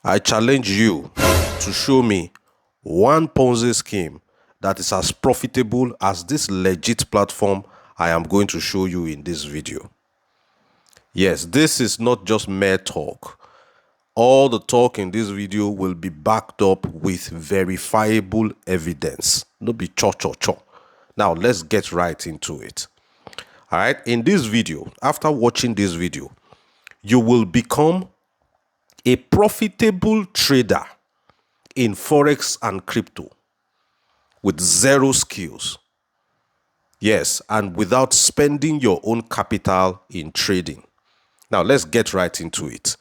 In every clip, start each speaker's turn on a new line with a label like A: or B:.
A: I challenge you to show me one Ponzi scheme that is as profitable as this legit platform I am going to show you in this video. Yes, this is not just mere talk. All the talk in this video will be backed up with verifiable evidence. No be cho. Now let's get right into it. All right, in this video, after watching this video, you will become a profitable trader in Forex and crypto with zero skills. Yes, and without spending your own capital in trading. Now let's get right into it.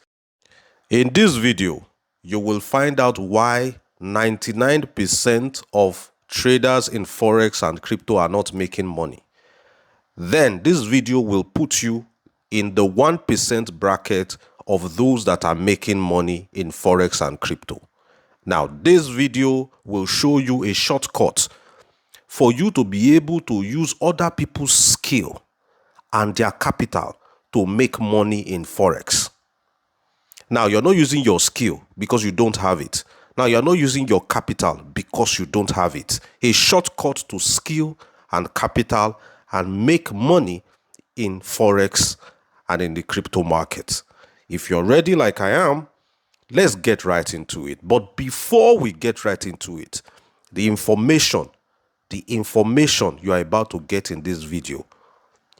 A: In this video, you will find out why 99% of traders in Forex and crypto are not making money. Then this video will put you in the 1% bracket of those that are making money in Forex and crypto. Now, this video will show you a shortcut for you to be able to use other people's skill and their capital to make money in Forex. Now, you're not using your skill because you don't have it. Now, you're not using your capital because you don't have it. A shortcut to skill and capital and make money in Forex and in the crypto market. If you're ready like I am, let's get right into it. But before we get right into it, the information you are about to get in this video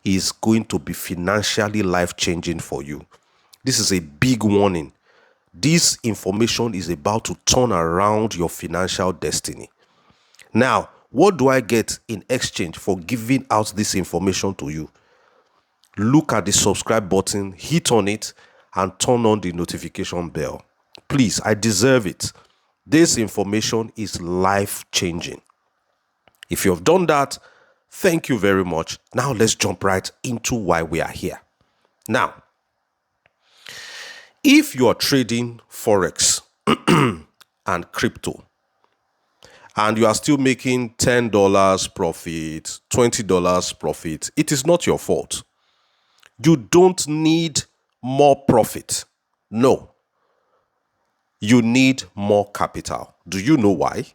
A: is going to be financially life-changing for you. This is a big warning. This information is about to turn around your financial destiny. Now, what do I get in exchange for giving out this information to you? Look at the subscribe button, hit on it, and turn on the notification bell. Please, I deserve it. This information is life-changing. If you have done that, thank you very much. Now let's jump right into why we are here. Now, if you are trading Forex and crypto, and you are still making $10 profit, $20 profit, it is not your fault. You don't need more profit. No. You need more capital. Do you know why?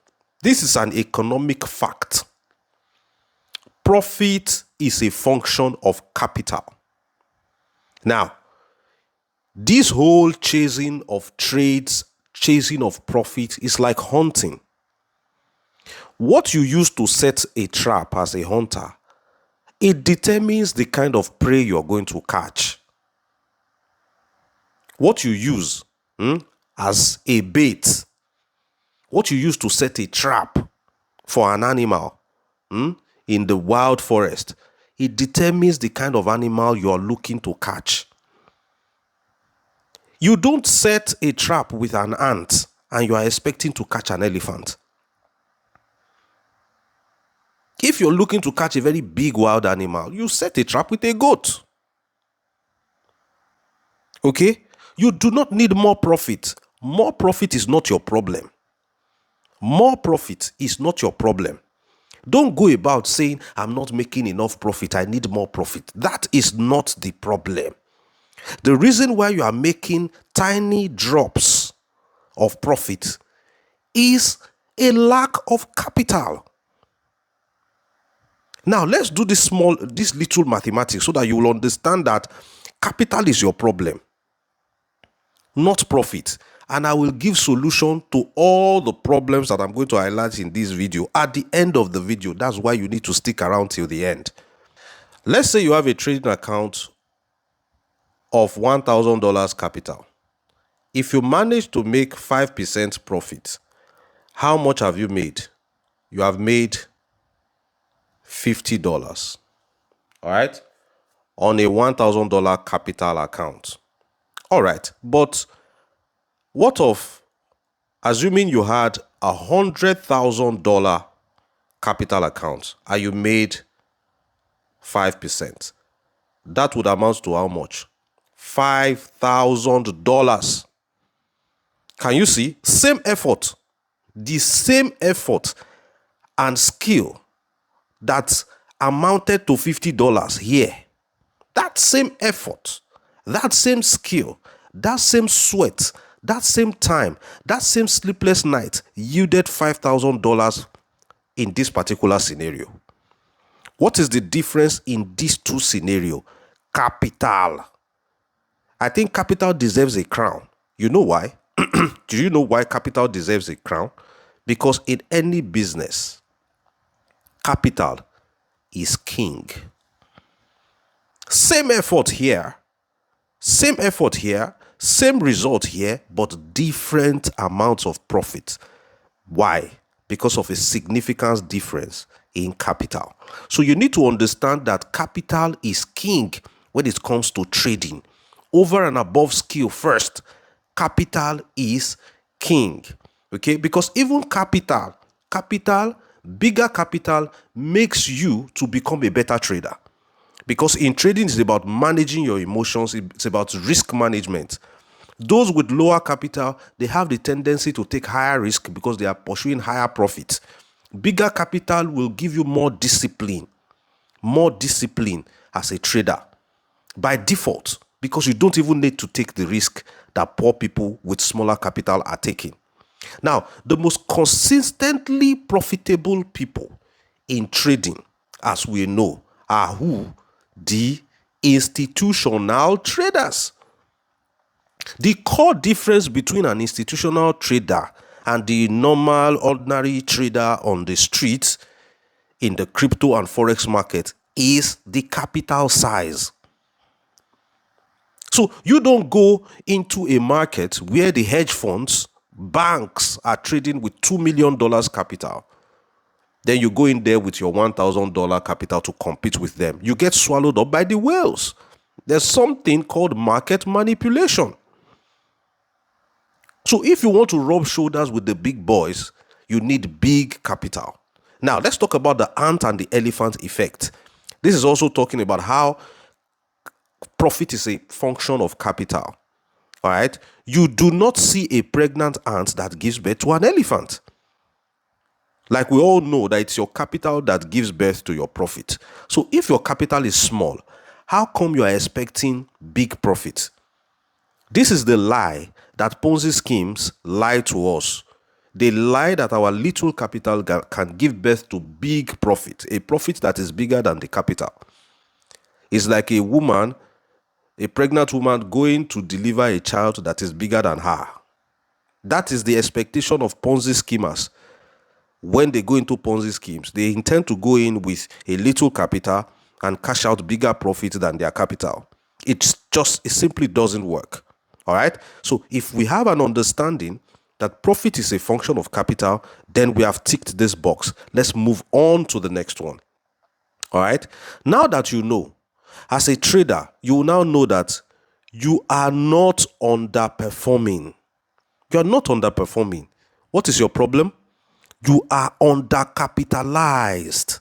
A: This is an economic fact. Profit is a function of capital. Now, this whole chasing of trades, chasing of profit is like hunting. What you use to set a trap as a hunter, it determines the kind of prey you're going to catch. What you use as a bait, what you use to set a trap for an animal in the wild forest, it determines the kind of animal you're looking to catch. You don't set a trap with an ant and you are expecting to catch an elephant. If you're looking to catch a very big wild animal, you set a trap with a goat. Okay? You do not need more profit. More profit is not your problem. More profit is not your problem. Don't go about saying, I'm not making enough profit, I need more profit. That is not the problem. The reason why you are making tiny drops of profit is a lack of capital. Now, let's do this little mathematics so that you will understand that capital is your problem, not profit. And I will give solution to all the problems that I'm going to highlight in this video at the end of the video. That's why you need to stick around till the end. Let's say you have a trading account of $1,000 capital. If you manage to make 5% profit, how much have you made? You have made $50. All right? On a $1,000 capital account. All right. But what of assuming you had a $100,000 capital account and you made 5%? That would amount to how much? $5,000. Can you see? Same effort. The same effort and skill that amounted to $50 here. That same effort, that same skill, that same sweat, that same time, that same sleepless night yielded $5,000 in this particular scenario. What is the difference in these two scenarios? Capital. I think capital deserves a crown. You know why? Do you know why capital deserves a crown? Because in any business, capital is king. Same effort here, same result here, but different amounts of profit. Why? Because of a significant difference in capital. So you need to understand that capital is king when it comes to trading. Over and above skill first, capital is king. Okay? Because even bigger capital makes you to become a better trader. Because in trading, it's about managing your emotions. It's about risk management. Those with lower capital, they have the tendency to take higher risk because they are pursuing higher profits. Bigger capital will give you more discipline as a trader by default, because you don't even need to take the risk that poor people with smaller capital are taking. Now, the most consistently profitable people in trading, as we know, are who? The institutional traders. The core difference between an institutional trader and the normal ordinary trader on the streets in the crypto and forex market is the capital size. So you don't go into a market where the hedge funds, banks are trading with $2 million capital. Then you go in there with your $1,000 capital to compete with them. You get swallowed up by the whales. There's something called market manipulation. So if you want to rub shoulders with the big boys, you need big capital. Now, let's talk about the ant and the elephant effect. This is also talking about how profit is a function of capital. All right? You do not see a pregnant ant that gives birth to an elephant. Like we all know that it's your capital that gives birth to your profit. So if your capital is small, how come you are expecting big profit? This is the lie that Ponzi schemes lie to us. They lie that our little capital can give birth to big profit, a profit that is bigger than the capital. It's like a pregnant woman going to deliver a child that is bigger than her. That is the expectation of Ponzi schemers. When they go into Ponzi schemes, they intend to go in with a little capital and cash out bigger profit than their capital. It simply doesn't work. All right. So if we have an understanding that profit is a function of capital, then we have ticked this box. Let's move on to the next one. All right. Now that you know, as a trader, you will now know that you are not underperforming. You are not underperforming. What is your problem? You are undercapitalized.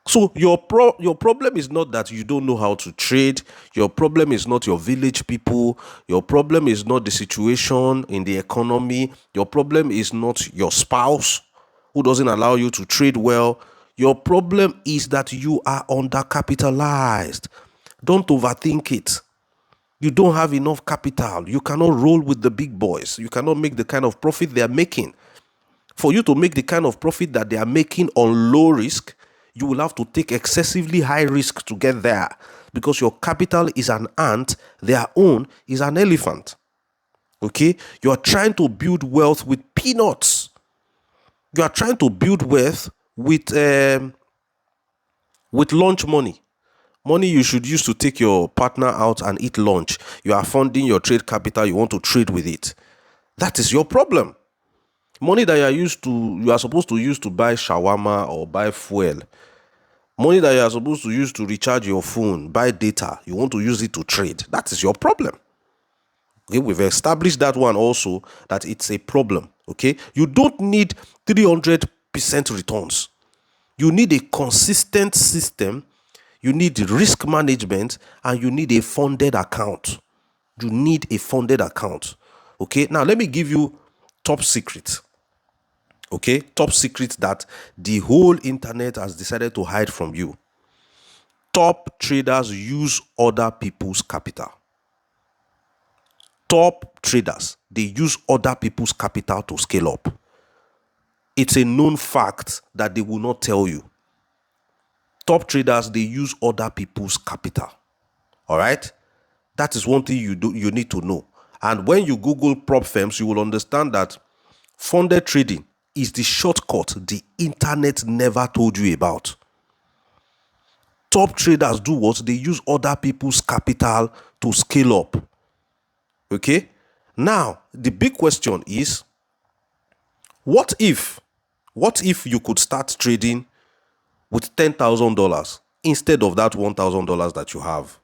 A: So your problem is not that you don't know how to trade. Your problem is not your village people. Your problem is not the situation in the economy. Your problem is not your spouse who doesn't allow you to trade well. Your problem is that you are undercapitalized. Don't overthink it. You don't have enough capital. You cannot roll with the big boys. You cannot make the kind of profit they are making. For you to make the kind of profit that they are making on low risk, you will have to take excessively high risk to get there, because your capital is an ant, their own is an elephant. Okay? You are trying to build wealth with peanuts. You are trying to build wealth with lunch money. Money you should use to take your partner out and eat lunch. You are funding your trade capital. You want to trade with it. That is your problem. Money that you are supposed to use to buy shawarma or buy fuel. Money that you are supposed to use to recharge your phone, buy data. You want to use it to trade. That is your problem. Okay, we've established that one also, that it's a problem. Okay, you don't need 300% returns. You need a consistent system. You need risk management, and you need a funded account. You need a funded account. Okay, now let me give you top secret. Okay, top secret that the whole internet has decided to hide from you. Top traders use other people's capital. Top traders, they use other people's capital to scale up. It's a known fact that they will not tell you. Top traders, they use other people's capital. All right? That is one thing you need to know. And when you Google prop firms, you will understand that funded trading is the shortcut the internet never told you about. Top traders do what? They use other people's capital to scale up. Okay? Now, the big question is, what if you could start trading with $10,000 instead of that $1,000 that you have?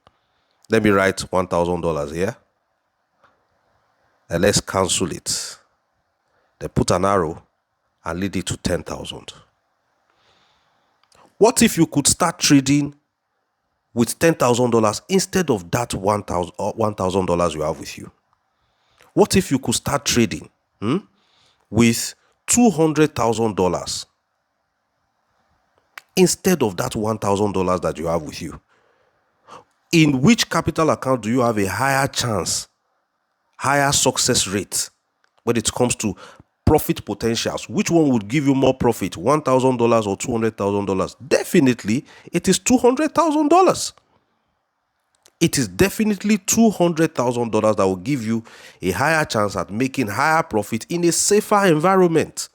A: Let me write $1,000 here. And let's cancel it. Then put an arrow and lead it to 10,000. What if you could start trading with $10,000 instead of that $1,000 you have with you? What if you could start trading with $200,000 instead of that $1,000 that you have with you? In which capital account do you have a higher chance, higher success rate when it comes to profit potentials? Which one would give you more profit, $1,000 or $200,000? Definitely, it is $200,000. It is definitely $200,000 that will give you a higher chance at making higher profit in a safer environment.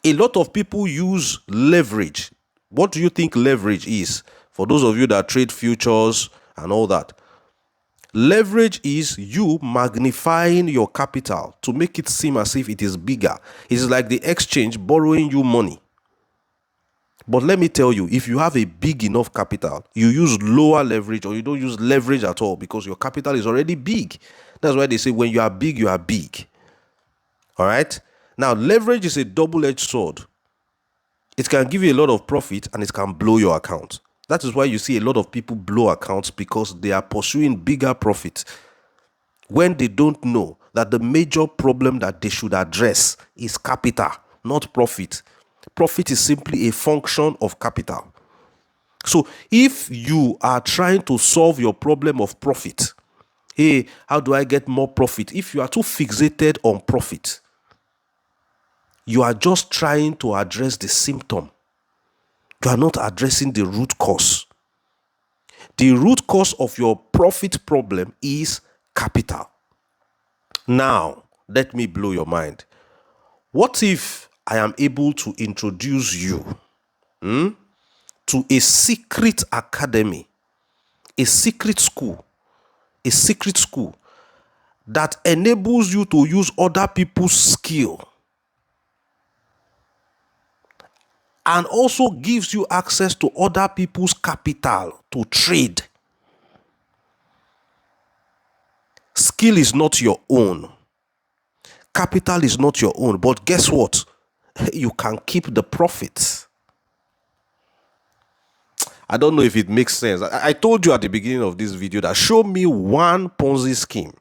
A: A lot of people use leverage. What do you think leverage is? For those of you that trade futures and all that, leverage is you magnifying your capital to make it seem as if it is bigger. It's like the exchange borrowing you money. But let me tell you, if you have a big enough capital, you use lower leverage or you don't use leverage at all because your capital is already big. That's why they say when you are big, you are big. All right? Now, leverage is a double-edged sword. It can give you a lot of profit and it can blow your account. That is why you see a lot of people blow accounts, because they are pursuing bigger profit when they don't know that the major problem that they should address is capital, not profit. Profit is simply a function of capital. So if you are trying to solve your problem of profit, hey, how do I get more profit? If you are too fixated on profit, you are just trying to address the symptom. You are not addressing the root cause. The root cause of your profit problem is capital. Now, let me blow your mind. What if I am able to introduce you to a secret academy, a secret school that enables you to use other people's skill and also gives you access to other people's capital to trade? Skill is not your own. Capital is not your own. But guess what? You can keep the profits. I don't know if it makes sense. I told you at the beginning of this video that show me one Ponzi scheme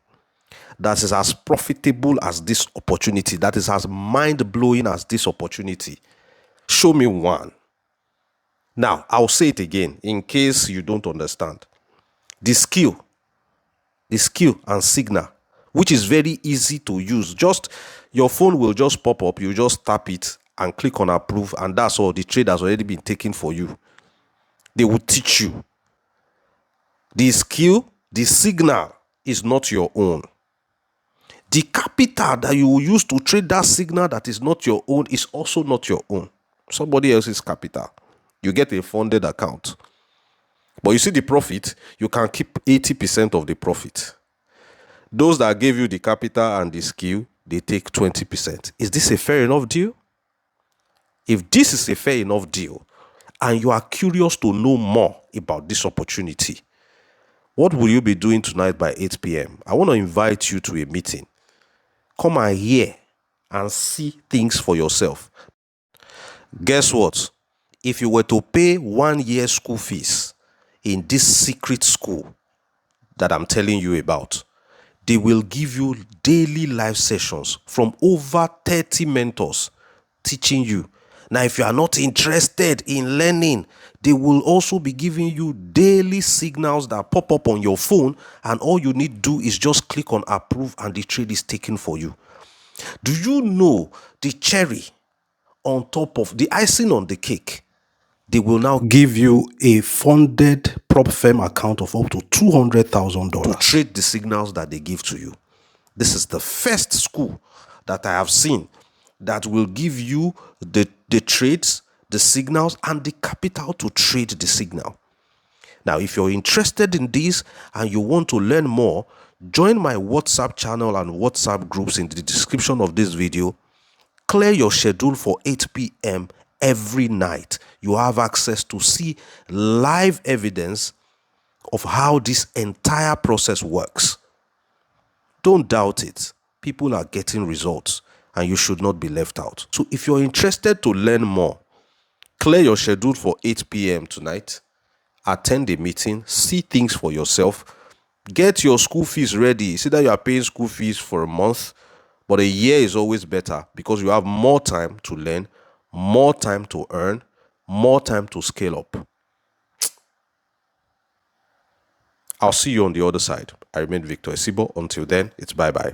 A: that is as profitable as this opportunity, that is as mind-blowing as this opportunity. Show me one. Now, I'll say it again in case you don't understand. The skill and signal, which is very easy to use. Just your phone will just pop up. You just tap it and click on approve, and that's all. The trade has already been taken for you. They will teach you. The skill, the signal is not your own. The capital that you will use to trade that signal that is not your own is also not your own. Somebody else's capital. You get a funded account. But you see the profit, you can keep 80% of the profit. Those that gave you the capital and the skill, they take 20%. Is this a fair enough deal? If this is a fair enough deal, and you are curious to know more about this opportunity, what will you be doing tonight by 8 p.m.? I want to invite you to a meeting. Come and hear and see things for yourself. Guess what? If you were to pay 1 year school fees in this secret school that I'm telling you about, they will give you daily live sessions from over 30 mentors teaching you. Now, if you are not interested in learning, they will also be giving you daily signals that pop up on your phone, and all you need to do is just click on approve and the trade is taken for you. Do you know the cherry on top of the icing on the cake? They will now give you a funded prop firm account of up to $200,000 to trade the signals that they give to you. This is the first school that I have seen that will give you the trades, the signals, and the capital to trade the signal. Now, if you're interested in this and you want to learn more, join my WhatsApp channel and WhatsApp groups in the description of this video. Clear your schedule for 8 p.m. every night. You have access to see live evidence of how this entire process works. Don't doubt it. People are getting results and you should not be left out. So if you're interested to learn more, clear your schedule for 8 p.m. tonight. Attend a meeting, see things for yourself, get your school fees ready. See that you are paying school fees for a month, but a year is always better because you have more time to learn, more time to earn, more time to scale up. I'll see you on the other side. I remain Victor Isibor. Until then, it's bye-bye.